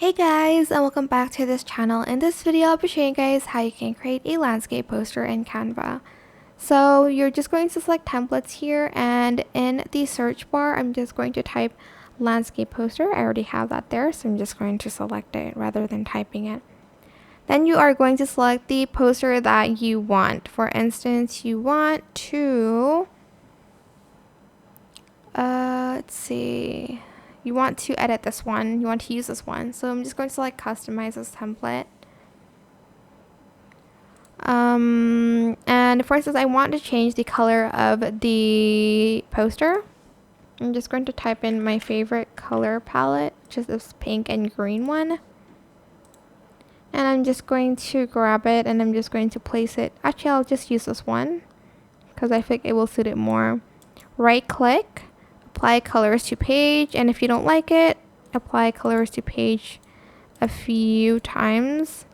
Hey guys, and welcome back to this channel. In this video, I'll be showing you guys how you can create a landscape poster in Canva. So you're just going to select templates here, and in the search bar, I'm just going to type landscape poster. I already have that there, so I'm just going to select it rather than typing it. Then you are going to select the poster that you want. For instance, you want to, let's see. You want to edit this one, you want to use this one. So I'm just going to select customize this template. And for instance, I want to change the color of the poster. I'm just going to type in my favorite color palette, which is this pink and green one. And I'm just going to grab it and I'm just going to place it. Actually, I'll just use this one because I think it will suit it more. Right click, apply colors to page, and if you don't like it, apply colors to page a few times.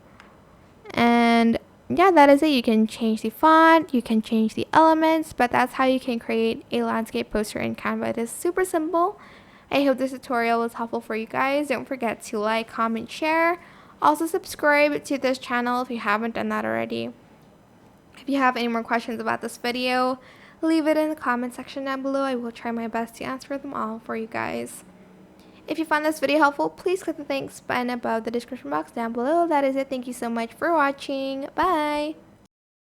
And yeah, that is it. You can change the font, you can change the elements, but that's how you can create a landscape poster in Canva. It is super simple. I hope this tutorial was helpful for you guys. Don't forget to like, comment, share. Also subscribe to this channel if you haven't done that already. If you have any more questions about this video, leave it in the comment section down below. I will try my best to answer them all for you guys. If you found this video helpful, please click the thanks button above the description box down below. That is it. Thank you so much for watching. Bye!